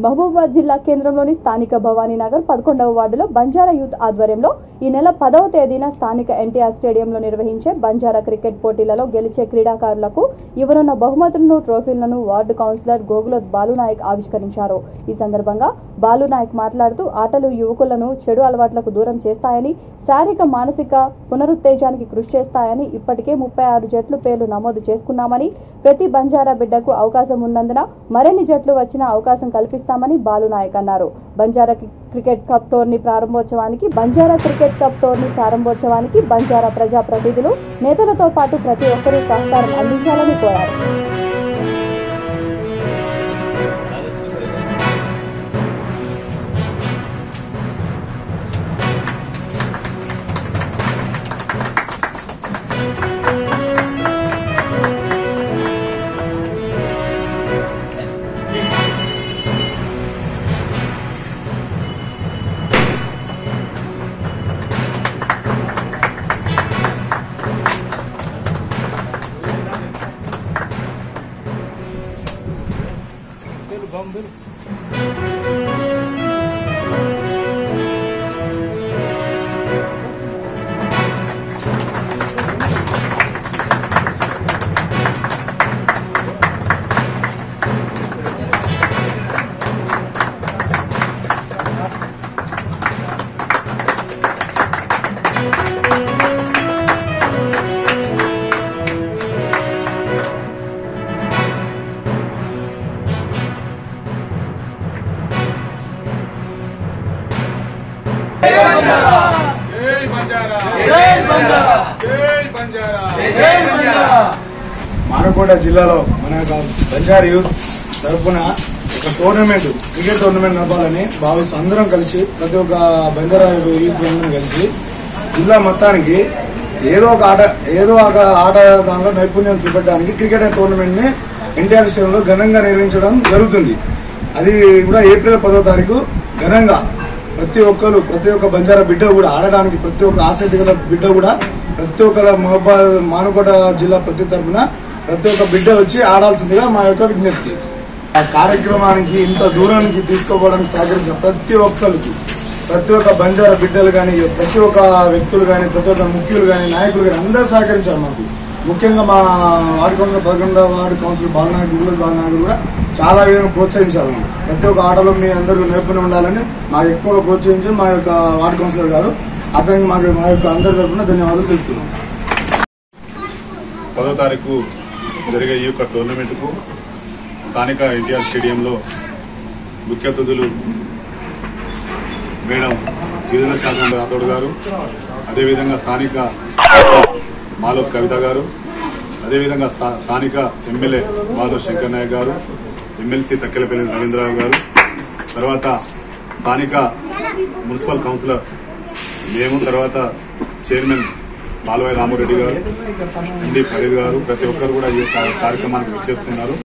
మహబూబాబాద్ జిల్లా కేంద్రంలోని స్థానిక భవానీనగర్ 11వ వార్డులో బంజారా యూత్ ఆధ్వర్యంలో ఈ నెల 10వ తేదీన స్థానిక ఎన్టీఆర్ స్టేడియంలో నిర్వహించే బంజారా క్రికెట్ పోటీలలో గెలిచే క్రీడాకారులకు ఇవ్వనున్న బహుమతులను, ట్రోఫీలను వార్డు కౌన్సిలర్ గోగులోత్ బాలునాయక్ ఆవిష్కరించారు. ఈ సందర్భంగా బాలునాయక్ మాట్లాడుతూ ఆటలు యువకులను చెడు అలవాట్లకు దూరం చేస్తాయని, శారీరక మానసిక పునరుత్తేజానికి కృషి చేస్తాయని, ఇప్పటికే 36 జట్లు పేర్లు నమోదు చేసుకున్నామని, ప్రతి బంజారా బిడ్డకు అవకాశం ఉన్నందున మరిన్ని జట్లు వచ్చిన అవకాశం కల్పిస్తామని బాలునాయక్ అన్నారు. బంజారా క్రికెట్ కప్ టోర్నీ ప్రారంభోత్సవానికి బంజారా ప్రజాప్రతినిధులు, నేతలతో పాటు ప్రతి ఒక్కరూ సహకారం అందించాలని కోరారు. మానకోట జిల్లాలో మన బంజారా యూత్ తరఫున ఒక టోర్నమెంట్, క్రికెట్ టోర్నమెంట్ నడపాలని భావిస్తూ అందరం కలిసి, ప్రతి ఒక్క బంజారా యూత్ అందరం కలిసి జిల్లా మొత్తానికి ఏదో ఒక ఆట దానిలో నైపుణ్యం చూపెట్టడానికి క్రికెట్ టోర్నమెంట్ ని ఎన్టీఆర్ స్టేడియంలో ఘనంగా నిర్వహించడం జరుగుతుంది. అది కూడా ఏప్రిల్ 10వ తారీఖు ఘనంగా ప్రతి ఒక్క బంజారా బిడ్డ కూడా ఆడడానికి, ప్రతి ఒక్క ఆసక్తి గల బిడ్డ కూడా, ప్రతి ఒక్క మానకోట జిల్లా తరఫున ప్రతి ఒక్క బిడ్డ వచ్చి ఆడాల్సిందిగా మా యొక్క విజ్ఞప్తి. ఆ కార్యక్రమానికి ఇంత దూరానికి తీసుకోవడానికి సహకరించిన ప్రతి ఒక్క బంజారా బిడ్డలు కానీ, ప్రతి ఒక్క వ్యక్తులు కానీ, ప్రతి ఒక్క ముఖ్యులు కానీ, నాయకులు కానీ అందరూ సహకరించారు మాకు. ముఖ్యంగా మా వార్డు కౌన్సిలర్ 11వ వార్డు కౌన్సిలర్ గోగులోత్ బాలునాయక్ కూడా చాలా విధంగా ప్రోత్సహించారు. ప్రతి ఒక్క ఆటలో మీ అందరూ నైపుణ్యం ఉండాలని మాకు ఎక్కువగా ప్రోత్సహించి మా యొక్క వార్డు కౌన్సిలర్ గారు, అతనికి మా యొక్క అందరి తరఫున ధన్యవాదాలు తెలుపుతున్నాం. 10వ తారీఖు జరిగే ఈ యొక్క టోర్నమెంట్ కు స్థానిక ఎన్టీఆర్ స్టేడియంలో ముఖ్య అతిథులు మేడం గిరిజన శాఖ రాథోడ్ గారు, అదేవిధంగా స్థానిక మాలోత్ కవిత గారు, అదేవిధంగా స్థానిక ఎమ్మెల్యే మాధవ్ శంకర్ నాయక్ గారు, ఎమ్మెల్సీ తక్కెలపల్లి రవీంద్రరావు గారు, తర్వాత స్థానిక మున్సిపల్ కౌన్సిలర్ మేము, తర్వాత చైర్మన్ బాలవాయి రామారెడ్డి గారు, ఎండి ఫరీద్ గారు, ప్రతి ఒక్కరు కూడా ఈ కార్యక్రమానికి వచ్చేస్తున్నారు.